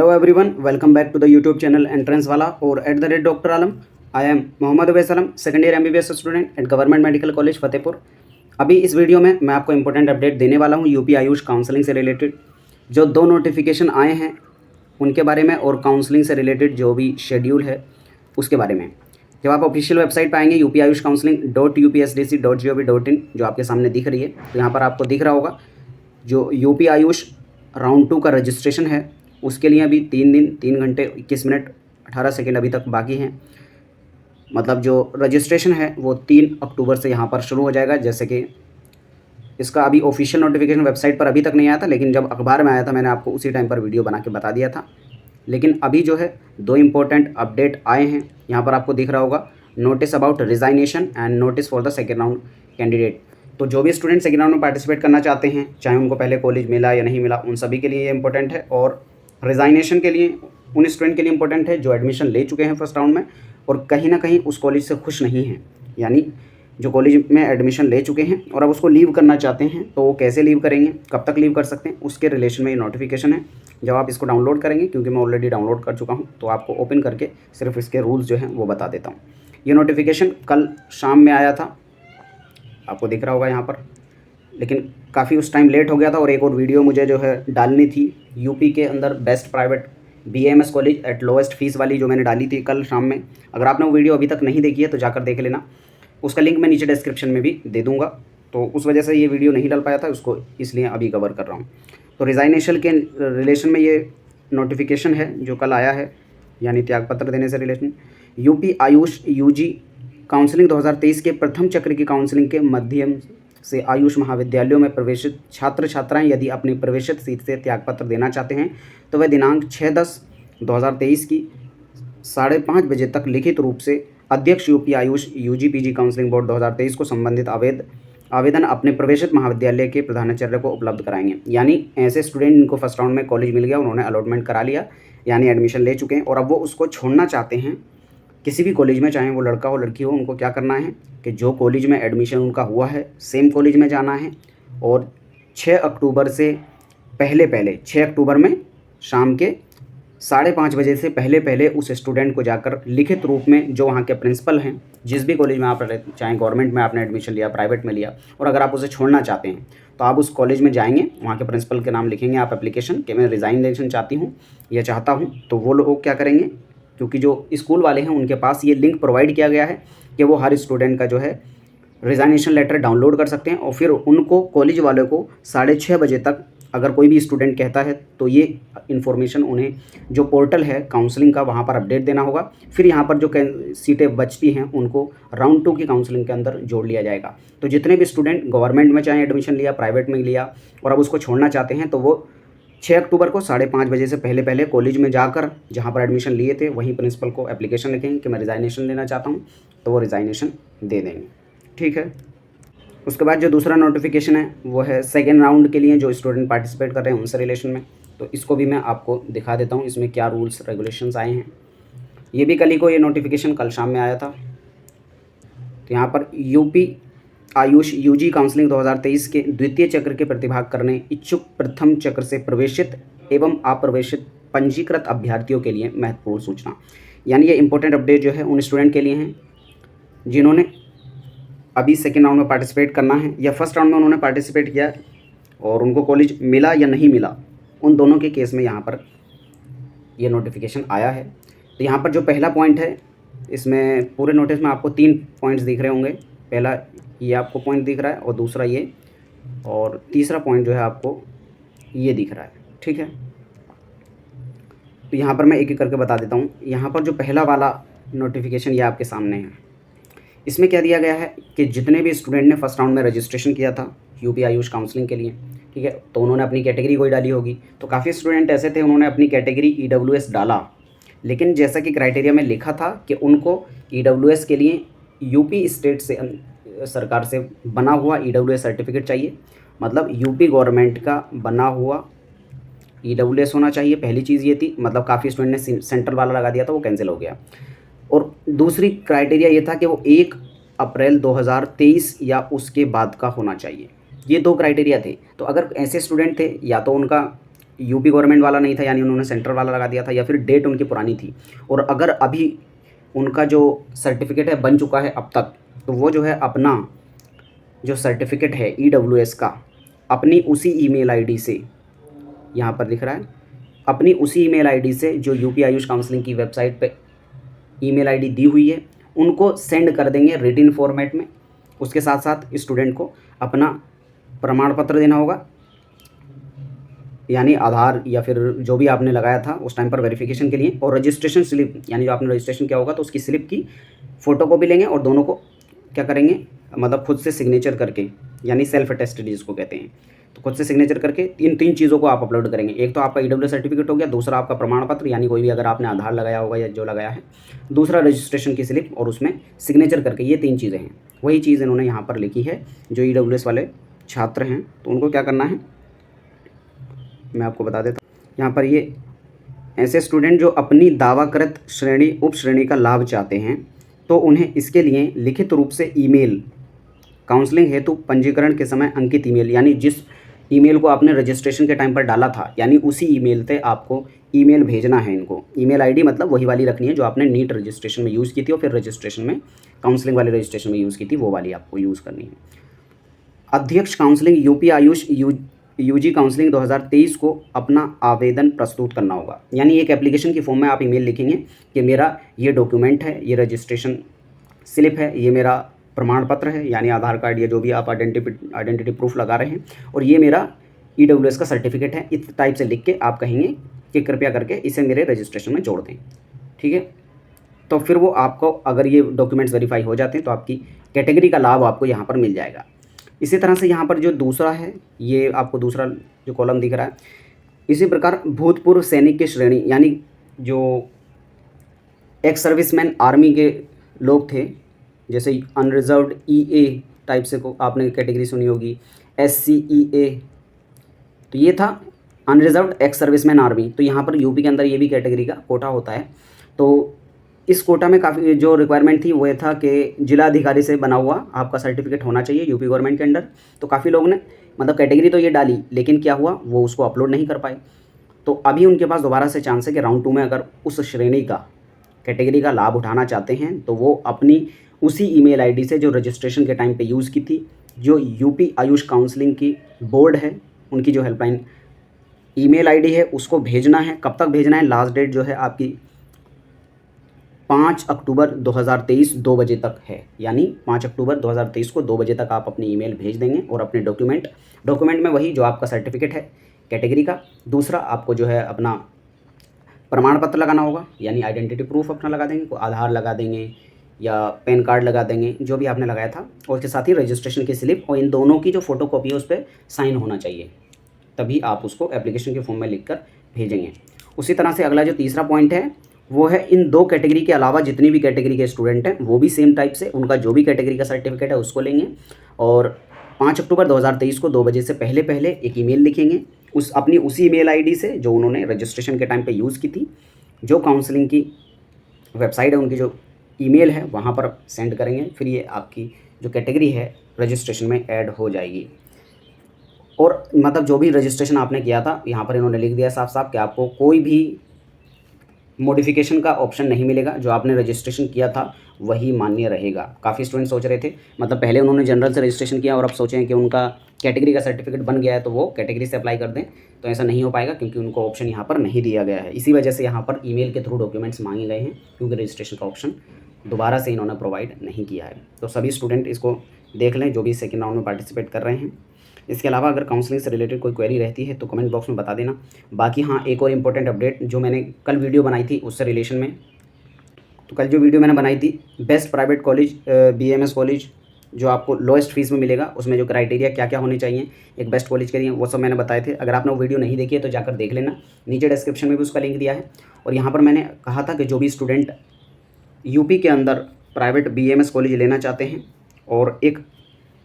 Hello everyone, welcome back to the YouTube channel entrance वाला और @doctor Alam. I am Mohammad Uvais Alam, second year MBBS student at government medical college Fatehpur. अभी इस video में मैं आपको इंपॉर्टेंट अपडेट देने वाला हूं यूपी आयुष काउंसलिंग से रिलेटेड। जो 2 नोटिफिकेशन आए हैं उनके बारे में और काउंसलिंग से रिलेटेड जो भी शेड्यूल है उसके बारे में। जब आप ऑफिशियल वेबसाइट पर आएंगे upayushcounseling.upsdc.gov.in जो आपके सामने दिख रही है, तो यहाँ पर आपको दिख रहा होगा जो यूपी आयुष राउंड 2 का रजिस्ट्रेशन है उसके लिए अभी 3 दिन 3 घंटे 21 मिनट 18 सेकेंड अभी तक बाकी हैं। मतलब जो रजिस्ट्रेशन है वो 3 अक्टूबर से यहाँ पर शुरू हो जाएगा। जैसे कि इसका अभी ऑफिशियल नोटिफिकेशन वेबसाइट पर अभी तक नहीं आया था, लेकिन जब अखबार में आया था मैंने आपको उसी टाइम पर वीडियो बना के बता दिया था। लेकिन अभी जो है 2 इम्पोर्टेंट अपडेट आए हैं। यहाँ पर आपको दिख रहा होगा notice about resignation and notice for the second round candidate. तो जो भी स्टूडेंट सेकेंड राउंड में पार्टिसिपेट करना चाहते हैं, चाहे उनको पहले कॉलेज मिला या नहीं मिला, उन सभी के लिए ये इंपॉर्टेंट है। और रिजाइनेशन के लिए उन स्टूडेंट के लिए इंपॉर्टेंट है जो एडमिशन ले चुके हैं फर्स्ट राउंड में और कहीं ना कहीं उस कॉलेज से खुश नहीं हैं, यानी जो कॉलेज में एडमिशन ले चुके हैं और अब उसको लीव करना चाहते हैं, तो वो कैसे लीव करेंगे, कब तक लीव कर सकते हैं, उसके रिलेशन में ये नोटिफिकेशन है। जब आप इसको डाउनलोड करेंगे, क्योंकि मैं ऑलरेडी डाउनलोड कर चुका हूँ, तो आपको ओपन करके सिर्फ इसके रूल्स जो हैं वो बता देता हूँ। ये नोटिफिकेशन कल शाम में आया था, आपको दिख रहा होगा यहाँ पर, लेकिन काफ़ी उस टाइम लेट हो गया था और एक और वीडियो मुझे जो है डालनी थी यूपी के अंदर best private BMS college eight lowest fees वाली, जो मैंने डाली थी कल शाम में। अगर आपने वो वीडियो अभी तक नहीं देखी है तो जाकर देख लेना, उसका लिंक मैं नीचे डिस्क्रिप्शन में भी दे दूँगा। तो उस वजह से ये वीडियो नहीं डाल पाया था, उसको इसलिए अभी कवर कर रहा हूँ। तो रिज़ाइनेशन के रिलेशन में ये नोटिफिकेशन है जो कल आया है, यानी त्यागपत्र देने से relation. UP AYUSH UG counselling 2023 के प्रथम चक्र की काउंसलिंग के माध्यम से आयुष महाविद्यालयों में प्रवेशित छात्र छात्राएं यदि अपनी प्रवेशित सीट से त्यागपत्र देना चाहते हैं तो वह दिनांक 6/10/2023 की 5:30 बजे तक लिखित रूप से अध्यक्ष UP AYUSH UG PG counselling board 2023 को संबंधित आवेदन अपने प्रवेशित महाविद्यालय के प्रधानाचार्य को उपलब्ध कराएंगे। यानी ऐसे स्टूडेंट जिनको फर्स्ट राउंड में कॉलेज मिल गया, उन्होंने अलॉटमेंट करा लिया, यानी एडमिशन ले चुके हैं और अब वो उसको छोड़ना चाहते हैं किसी भी कॉलेज में, चाहे वो लड़का हो लड़की हो, उनको क्या करना है कि जो कॉलेज में एडमिशन उनका हुआ है सेम कॉलेज में जाना है और 6 अक्टूबर से पहले 6 अक्टूबर में शाम के 5:30 बजे से पहले उस स्टूडेंट को जाकर लिखित रूप में जो वहाँ के प्रिंसिपल हैं, जिस भी कॉलेज में आप रहते, चाहे गवर्नमेंट में आपने एडमिशन लिया, प्राइवेट में लिया, और अगर आप उसे छोड़ना चाहते हैं तो आप उस कॉलेज में जाएंगे, वहाँ के प्रिंसिपल के नाम लिखेंगे आप एप्लीकेशन कि मैं रिज़ाइनेशन चाहती हूँ या चाहता हूँ। तो वो लोग क्या करेंगे, क्योंकि जो स्कूल वाले हैं उनके पास ये लिंक प्रोवाइड किया गया है कि वो हर स्टूडेंट का जो है रिज़ाइनेशन लेटर डाउनलोड कर सकते हैं और फिर उनको कॉलेज वालों को 6:30 बजे तक अगर कोई भी स्टूडेंट कहता है तो ये इन्फॉर्मेशन उन्हें जो पोर्टल है काउंसलिंग का वहाँ पर अपडेट देना होगा। फिर यहाँ पर जो सीटें बचती हैं उनको राउंड 2 की काउंसलिंग के अंदर जोड़ लिया जाएगा। तो जितने भी स्टूडेंट गवर्नमेंट में चाहे एडमिशन लिया, प्राइवेट में लिया और अब उसको छोड़ना चाहते हैं, तो वो 6 अक्टूबर को 5:30 बजे से पहले कॉलेज में जाकर जहाँ पर एडमिशन लिए थे वहीं प्रिंसिपल को एप्लीकेशन लिखेंगे कि मैं रिज़ाइनेशन देना चाहता हूँ, तो वो रिज़ाइनेशन दे देंगे। ठीक है। उसके बाद जो दूसरा नोटिफिकेशन है वो है सेकेंड राउंड के लिए जो स्टूडेंट पार्टिसिपेट कर रहे हैं उनसे रिलेशन में। तो इसको भी मैं आपको दिखा देता हूँ इसमें क्या रूल्स रेगुलेशंस आए हैं। ये भी कल ही को ये नोटिफिकेशन कल शाम में आया था। तो यहाँ पर यूपी आयुष यूजी काउंसलिंग 2023 के द्वितीय चक्र के प्रतिभाग करने इच्छुक प्रथम चक्र से प्रवेशित एवं अप्रवेशित पंजीकृत अभ्यर्थियों के लिए महत्वपूर्ण सूचना। यानी ये इंपॉर्टेंट अपडेट जो है उन स्टूडेंट के लिए हैं जिन्होंने अभी सेकेंड राउंड में पार्टिसिपेट करना है या फर्स्ट राउंड में उन्होंने पार्टिसिपेट किया और उनको कॉलेज मिला या नहीं मिला, उन दोनों के केस में यहाँ पर ये नोटिफिकेशन आया है। तो यहाँ पर जो पहला पॉइंट है, इसमें पूरे नोटिस में आपको 3 पॉइंट्स दिख रहे होंगे। पहला ये आपको पॉइंट दिख रहा है और दूसरा ये, और तीसरा पॉइंट जो है आपको ये दिख रहा है। ठीक है। तो यहाँ पर मैं एक एक करके बता देता हूँ। यहाँ पर जो पहला वाला नोटिफिकेशन ये आपके सामने है, इसमें क्या दिया गया है कि जितने भी स्टूडेंट ने फर्स्ट राउंड में रजिस्ट्रेशन किया था यूपी आयुष काउंसलिंग के लिए, ठीक है, तो उन्होंने अपनी कैटेगरी कोई डाली होगी। तो काफ़ी स्टूडेंट ऐसे थे उन्होंने अपनी कैटेगरी ईडब्ल्यूएस डाला, लेकिन जैसा कि क्राइटेरिया में लिखा था कि उनको ईडब्ल्यूएस के लिए यूपी स्टेट से सरकार से बना हुआ ईडब्ल्यूएस सर्टिफिकेट चाहिए, मतलब यूपी गवर्नमेंट का बना हुआ ईडब्ल्यूएस होना चाहिए। पहली चीज़ ये थी, मतलब काफ़ी स्टूडेंट ने सेंट्रल वाला लगा दिया था, वो कैंसिल हो गया। और दूसरी क्राइटेरिया ये था कि वो 1 अप्रैल 2023 या उसके बाद का होना चाहिए। ये 2 क्राइटेरिया थे। तो अगर ऐसे स्टूडेंट थे, या तो उनका यूपी गवर्नमेंट वाला नहीं था, यानी उन्होंने सेंट्रल वाला लगा दिया था, या फिर डेट उनकी पुरानी थी। और अगर अभी उनका जो सर्टिफिकेट है बन चुका है अब तक, तो वो जो है अपना जो सर्टिफिकेट है EWS का अपनी उसी ईमेल आईडी से, यहाँ पर दिख रहा है, अपनी उसी ईमेल आईडी से जो यूपी आयुष काउंसलिंग की वेबसाइट पे ईमेल आईडी दी हुई है उनको सेंड कर देंगे रिटिन फॉर्मेट में। उसके साथ साथ स्टूडेंट को अपना प्रमाण पत्र देना होगा, यानी आधार या फिर जो भी आपने लगाया था उस टाइम पर वेरिफिकेशन के लिए, और रजिस्ट्रेशन स्लिप, यानी जो आपने रजिस्ट्रेशन किया होगा तो उसकी स्लिप की फ़ोटोकॉपी लेंगे और दोनों को क्या करेंगे, मतलब खुद से सिग्नेचर करके, यानी सेल्फ अटेस्टेड जिसको कहते हैं, तो खुद से सिग्नेचर करके तीन चीज़ों को आप अपलोड करेंगे। एक तो आपका EWS सर्टिफिकेट हो गया, दूसरा आपका प्रमाण पत्र, यानी कोई भी अगर आपने आधार लगाया होगा या जो लगाया है, दूसरा रजिस्ट्रेशन की स्लिप, और उसमें सिग्नेचर करके, ये 3 चीज़ें हैं। वही चीज़ इन्होंने यहाँ पर लिखी है। जो EWS वाले छात्र हैं तो उनको क्या करना है मैं आपको बता देता हूँ। यहाँ पर ये ऐसे स्टूडेंट जो अपनी दावाकृत श्रेणी उप श्रेणी का लाभ चाहते हैं तो उन्हें इसके लिए लिखित रूप से ईमेल, काउंसलिंग हेतु पंजीकरण के समय अंकित ईमेल, यानी जिस ईमेल को आपने रजिस्ट्रेशन के टाइम पर डाला था, यानी उसी ईमेल पे आपको ईमेल भेजना है इनको। ईमेल आईडी मतलब वही वाली रखनी है जो आपने नीट रजिस्ट्रेशन में यूज़ की थी और फिर रजिस्ट्रेशन में काउंसलिंग वाले रजिस्ट्रेशन में यूज़ की थी, वो वाली आपको यूज़ करनी है। अध्यक्ष counselling UP AYUSH UG counselling 2023 को अपना आवेदन प्रस्तुत करना होगा, यानी एक एप्लीकेशन की फॉर्म में आप ईमेल लिखेंगे कि मेरा ये डॉक्यूमेंट है, ये रजिस्ट्रेशन स्लिप है, ये मेरा प्रमाण पत्र है, यानी आधार कार्ड या जो भी आप आइडेंटिटी प्रूफ लगा रहे हैं, और ये मेरा EWS का सर्टिफिकेट है। इस टाइप से लिख के आप कहेंगे कि कृपया करके इसे मेरे रजिस्ट्रेशन में जोड़ दें, ठीक है। तो फिर वो आपको, अगर ये डॉक्यूमेंट्स वेरीफाई हो जाते हैं तो आपकी कैटेगरी का लाभ आपको यहाँ पर मिल जाएगा। इसी तरह से यहाँ पर जो दूसरा है, ये आपको दूसरा जो कॉलम दिख रहा है, इसी प्रकार भूतपूर्व सैनिक की श्रेणी, यानी जो एक्स सर्विसमैन आर्मी के लोग थे, जैसे अनरिजर्व्ड EA टाइप से को आपने कैटेगरी सुनी होगी, SCEA, तो ये था अनरिजर्व्ड एक्स सर्विसमैन आर्मी। तो यहाँ पर यूपी के अंदर ये भी कैटेगरी का कोटा होता है। तो इस कोटा में काफ़ी जो रिक्वायरमेंट थी वो ये था कि जिलाधिकारी से बना हुआ आपका सर्टिफिकेट होना चाहिए यूपी गवर्नमेंट के अंडर। तो काफ़ी लोग ने मतलब कैटेगरी तो ये डाली, लेकिन क्या हुआ, वो उसको अपलोड नहीं कर पाए। तो अभी उनके पास दोबारा से चांस है कि राउंड 2 में अगर उस श्रेणी का कैटेगरी का लाभ उठाना चाहते हैं तो वो अपनी उसी ईमेल आईडी से जो रजिस्ट्रेशन के टाइम पे यूज़ की थी, जो यूपी आयुष काउंसलिंग की बोर्ड है उनकी जो हेल्पलाइन ईमेल आईडी है उसको भेजना है। कब तक भेजना है, लास्ट डेट जो है आपकी 5 अक्टूबर 2023 2 बजे तक है, यानी 5 अक्टूबर 2023 को 2 बजे तक आप अपनी ईमेल भेज देंगे और अपने डॉक्यूमेंट में वही जो आपका सर्टिफिकेट है कैटेगरी का, दूसरा आपको जो है अपना प्रमाण पत्र लगाना होगा, यानी आइडेंटिटी प्रूफ अपना लगा देंगे, को आधार लगा देंगे या पैन कार्ड लगा देंगे, जो भी आपने लगाया था, और उसके साथ ही रजिस्ट्रेशन की स्लिप, और इन दोनों की जो फोटोकॉपी है उस पर साइन होना चाहिए, तभी आप उसको एप्लीकेशन के फॉर्म में लिखकर भेजेंगे। उसी तरह से अगला जो तीसरा पॉइंट है वो है इन 2 कैटेगरी के अलावा जितनी भी कैटेगरी के स्टूडेंट हैं वो भी सेम टाइप से उनका जो भी कैटेगरी का सर्टिफिकेट है उसको लेंगे और 5 अक्टूबर 2023 को 2 बजे से पहले पहले एक ईमेल लिखेंगे अपनी उसी ईमेल आईडी से जो उन्होंने रजिस्ट्रेशन के टाइम पे यूज़ की थी। जो काउंसलिंग की वेबसाइट है उनकी जो ईमेल है वहाँ पर सेंड करेंगे, फिर ये आपकी जो कैटेगरी है रजिस्ट्रेशन में ऐड हो जाएगी। और मतलब जो भी रजिस्ट्रेशन आपने किया था यहाँ पर इन्होंने लिख दिया साफ साफ कि आपको कोई भी मॉडिफिकेशन का ऑप्शन नहीं मिलेगा, जो आपने रजिस्ट्रेशन किया था वही मान्य रहेगा। काफ़ी स्टूडेंट सोच रहे थे, मतलब पहले उन्होंने जनरल से रजिस्ट्रेशन किया और अब सोचे हैं कि उनका कैटेगरी का सर्टिफिकेट बन गया है तो वो कैटेगरी से अप्लाई कर दें, तो ऐसा नहीं हो पाएगा क्योंकि उनको ऑप्शन यहाँ पर नहीं दिया गया है। इसी वजह से यहाँ पर ईमेल के थ्रू डॉक्यूमेंट्स मांगे गए हैं, क्योंकि रजिस्ट्रेशन का ऑप्शन दोबारा से इन्होंने प्रोवाइड नहीं किया है। तो सभी स्टूडेंट इसको देख लें जो भी सेकेंड राउंड में पार्टिसिपेट कर रहे हैं। इसके अलावा अगर काउंसलिंग से रिलेटेड कोई क्वेरी रहती है तो कमेंट बॉक्स में बता देना। बाकी हाँ, एक और इम्पोर्टेंट अपडेट जो मैंने कल वीडियो बनाई थी उससे रिलेशन में, तो कल जो वीडियो मैंने बनाई थी best private college BAMS college जो आपको लोएस्ट फीस में मिलेगा, उसमें जो क्राइटेरिया क्या क्या होने चाहिए एक बेस्ट कॉलेज के लिए, वो सब मैंने बताए थे। अगर आपने वो वीडियो नहीं देखी है तो जाकर देख लेना, नीचे डिस्क्रिप्शन में भी उसका लिंक दिया है। और यहाँ पर मैंने कहा था कि जो भी स्टूडेंट यूपी के अंदर प्राइवेट BAMS कॉलेज लेना चाहते हैं और एक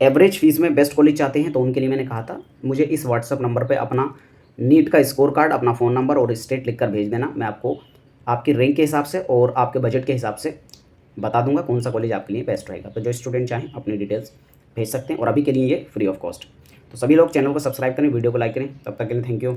एवरेज फीस में बेस्ट कॉलेज चाहते हैं, तो उनके लिए मैंने कहा था मुझे इस व्हाट्सअप नंबर पे अपना नीट का स्कोर कार्ड, अपना फ़ोन नंबर और स्टेट लिखकर भेज देना। मैं आपको आपकी रैंक के हिसाब से और आपके बजट के हिसाब से बता दूंगा कौन सा कॉलेज आपके लिए बेस्ट रहेगा। तो जो स्टूडेंट चाहें अपनी डिटेल्स भेज सकते हैं और अभी के लिए ये फ्री ऑफ कॉस्ट। तो सभी लोग चैनल को सब्सक्राइब करें, वीडियो को लाइक करें। तब तक के लिए थैंक यू।